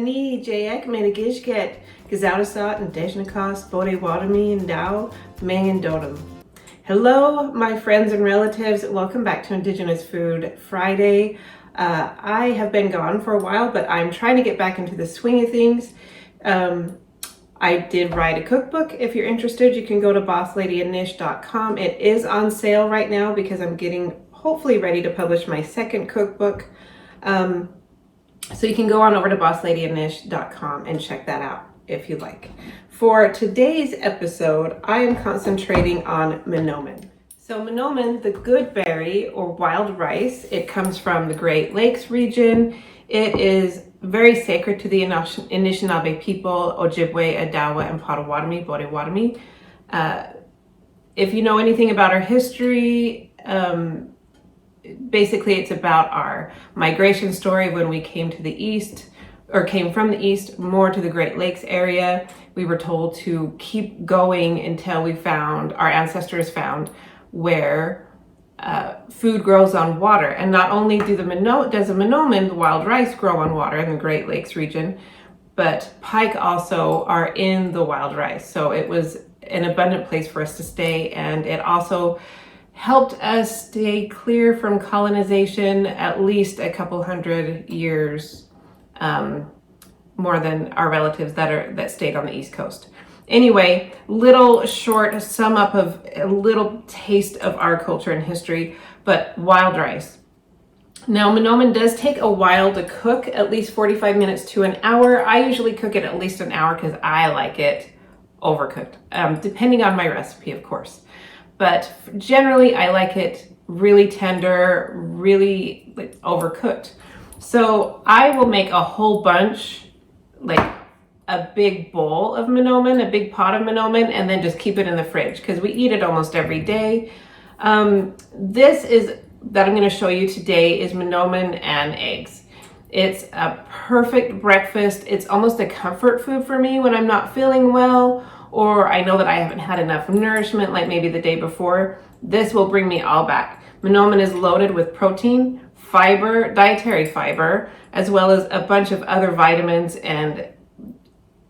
Ni Jayek Menigishket, Gazaudasat and Dejnakas, Bode Wadami and Dao, Mangan Dodum. Hello, my friends and relatives. Welcome back to Indigenous Food Friday. I have been gone for a while, but I'm trying to get back into the swing of things. I did write a cookbook. If you're interested, you can go to bossladyandish.com. It is on sale right now because I'm getting hopefully ready to publish my second cookbook. So you can go on over to bossladyandish.com and check that out if you like. For today's episode, I am concentrating on Mnomen. So Mnomen, the good berry or wild rice, it comes from the Great Lakes region. It is very sacred to the Anishinaabe people, Ojibwe, Adawa, and Potawatomi, Bodewatomi. If you know anything about our history, basically it's about our migration story when we came to the east, or came from the east more to the Great Lakes area. We were told to keep going until we found, our ancestors found, where food grows on water. And not only does the Mnomen, the wild rice, grow on water in the Great Lakes region, but pike also are in the wild rice. So it was an abundant place for us to stay, and it also helped us stay clear from colonization at least a couple hundred years more than our relatives that stayed on the East Coast. Anyway, little short sum up of a little taste of our culture and history, but wild rice. Now, Mnomen does take a while to cook, at least 45 minutes to an hour. I usually cook it at least an hour because I like it overcooked, depending on my recipe, of course. But generally, I like it really tender, really overcooked. So I will make a whole bunch, like a big bowl of Mnomen, a big pot of Mnomen, and then just keep it in the fridge because we eat it almost every day. This is that I'm going to show you today is Mnomen and eggs. It's a perfect breakfast. It's almost a comfort food for me when I'm not feeling well, or I know that I haven't had enough nourishment, like maybe the day before. This will bring me all back. Mnomen is loaded with protein, fiber, dietary fiber, as well as a bunch of other vitamins and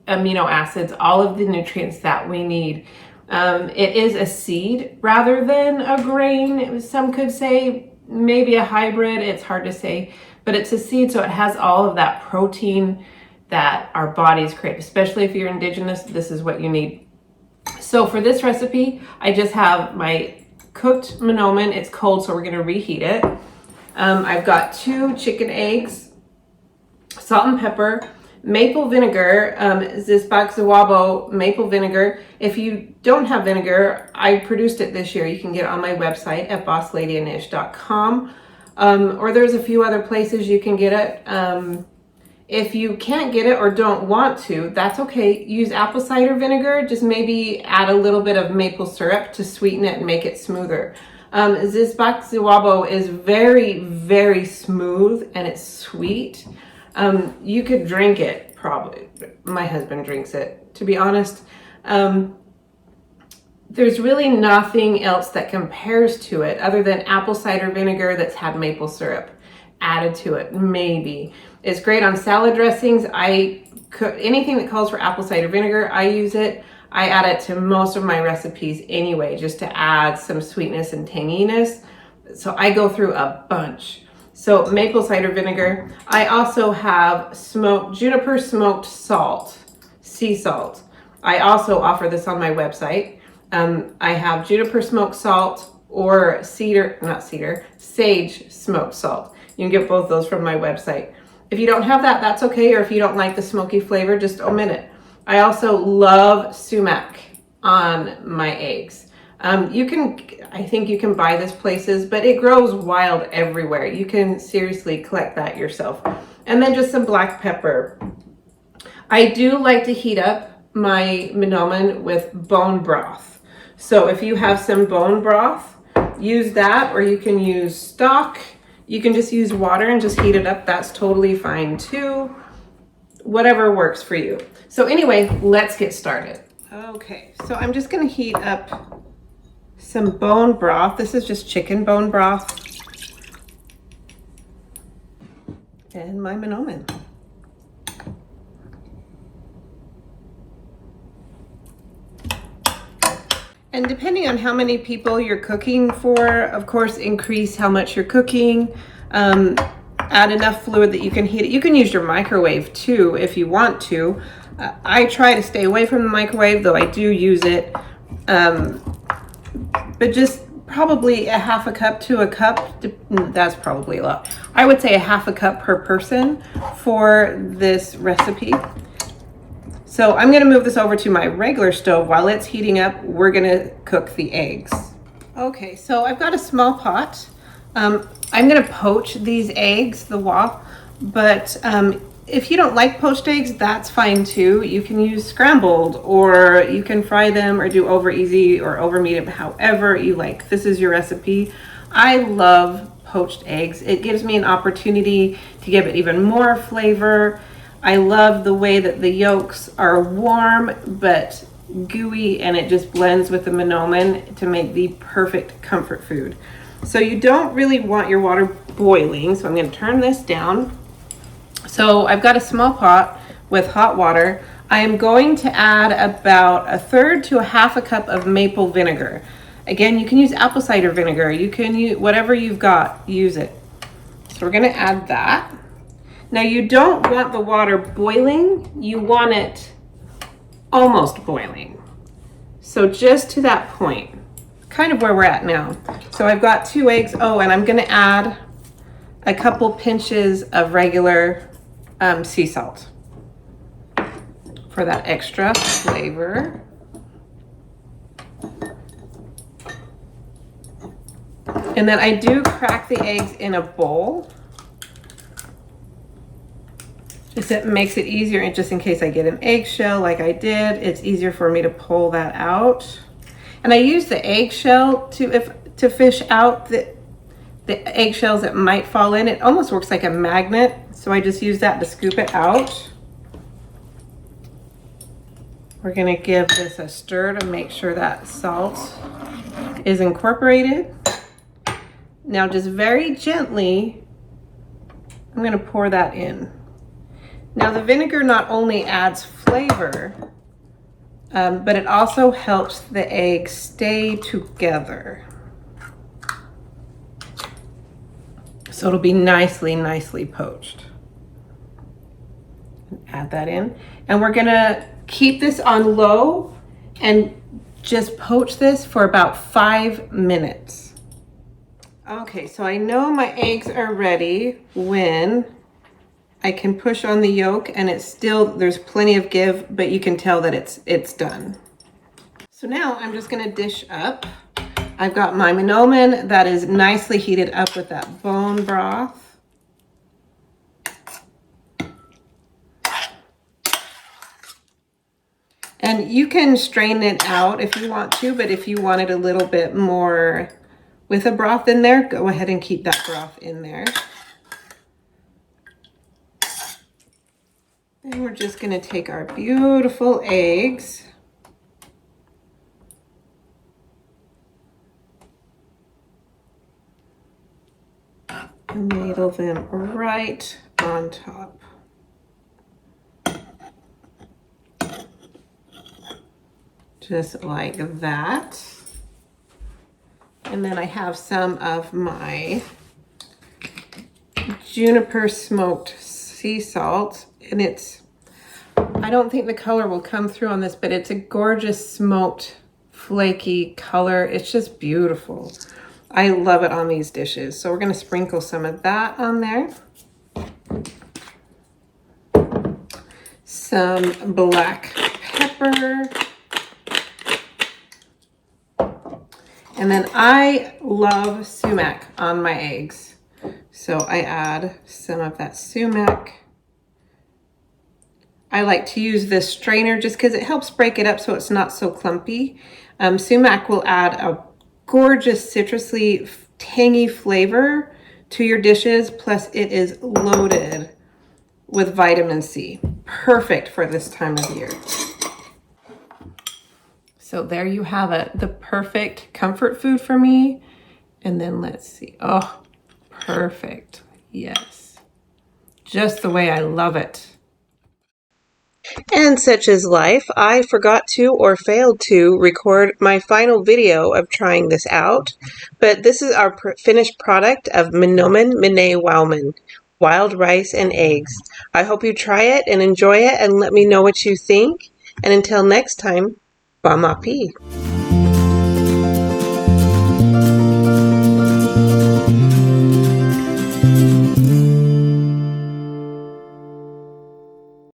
amino acids, all of the nutrients that we need. It is a seed rather than a grain. Some could say maybe a hybrid. It's hard to say, but it's a seed, so it has all of that protein that our bodies crave, especially if you're indigenous. This is what you need. So for this recipe, I just have my cooked Mnomen. It's cold, so we're going to reheat it. I've got 2 chicken eggs, salt and pepper, maple vinegar, Zibakziwabo maple vinegar. If you don't have vinegar, I produced it this year. You can get it on my website at bossladyandish.com, or there's a few other places you can get it. If you can't get it or don't want to, that's okay. Use apple cider vinegar. Just maybe add a little bit of maple syrup to sweeten it and make it smoother. Zibakziwabo is very, very smooth and it's sweet. You could drink it, probably. My husband drinks it, to be honest. There's really nothing else that compares to it other than apple cider vinegar that's had maple syrup added to it, maybe. It's great on salad dressings. I cook anything that calls for apple cider vinegar, I use it. I add it to most of my recipes anyway, just to add some sweetness and tanginess. So I go through a bunch. So maple cider vinegar. I also have juniper smoked salt, sea salt. I also offer this on my website. I have juniper smoked salt or sage smoked salt. You can get both those from my website. If you don't have that, that's okay. Or if you don't like the smoky flavor, just omit it. I also love sumac on my eggs. I think you can buy this places, but it grows wild everywhere. You can seriously collect that yourself. And then just some black pepper. I do like to heat up my Mnomen with bone broth. So if you have some bone broth, use that, or you can use stock. You can just use water and just heat it up. That's totally fine too. Whatever works for you. So anyway, let's get started. Okay, so I'm just gonna heat up some bone broth. This is just chicken bone broth. And my Mnomen. And depending on how many people you're cooking for, of course, increase how much you're cooking. Add enough fluid that you can heat it. You can use your microwave too if you want to. I try to stay away from the microwave, though I do use it. But just probably a half a cup to a cup. That's probably a lot. I would say a half a cup per person for this recipe. So I'm gonna move this over to my regular stove. While it's heating up, we're gonna cook the eggs. Okay, so I've got a small pot. I'm gonna poach these eggs, the wok, but if you don't like poached eggs, that's fine too. You can use scrambled, or you can fry them or do over easy or over medium, however you like. This is your recipe. I love poached eggs. It gives me an opportunity to give it even more flavor. I love the way that the yolks are warm but gooey, and it just blends with the Mnomen to make the perfect comfort food. So you don't really want your water boiling, so I'm going to turn this down. So I've got a small pot with hot water. I am going to add about 1/3 to a half a cup of maple vinegar. Again, you can use apple cider vinegar. You can use whatever you've got, use it. So we're going to add that. Now you don't want the water boiling, you want it almost boiling. So just to that point, kind of where we're at now. So I've got 2 eggs. Oh, and I'm gonna add a couple pinches of regular sea salt for that extra flavor. And then I do crack the eggs in a bowl. Just it makes it easier, and just in case I get an eggshell like I did, it's easier for me to pull that out. And I use the eggshell to fish out the eggshells that might fall in. It almost works like a magnet, so I just use that to scoop it out. We're gonna give this a stir to make sure that salt is incorporated. Now just very gently, I'm gonna pour that in. Now the vinegar not only adds flavor, but it also helps the eggs stay together. So it'll be nicely poached. Add that in. And we're gonna keep this on low and just poach this for about 5 minutes. Okay, so I know my eggs are ready when I can push on the yolk and it's still, there's plenty of give, but you can tell that it's done. So now I'm just gonna dish up. I've got my Mnomen that is nicely heated up with that bone broth. And you can strain it out if you want to, but if you wanted a little bit more with a broth in there, go ahead and keep that broth in there. And we're just gonna take our beautiful eggs and ladle them right on top. Just like that. And then I have some of my juniper smoked sea salt, and I don't think the color will come through on this, but it's a gorgeous smoked flaky color. It's just beautiful. I love it on these dishes. So we're gonna sprinkle some of that on there. Some black pepper. And then I love sumac on my eggs. So I add some of that sumac. I like to use this strainer just because it helps break it up so it's not so clumpy. Sumac will add a gorgeous citrusy, tangy flavor to your dishes. Plus it is loaded with vitamin C. Perfect for this time of year. So there you have it, the perfect comfort food for me. And then let's see, oh, perfect, yes. Just the way I love it. And such is life, I forgot to or failed to record my final video of trying this out, but this is our finished product of Mnomen miné Wawmon, wild rice and eggs. I hope you try it and enjoy it and let me know what you think. And until next time, bon appetit.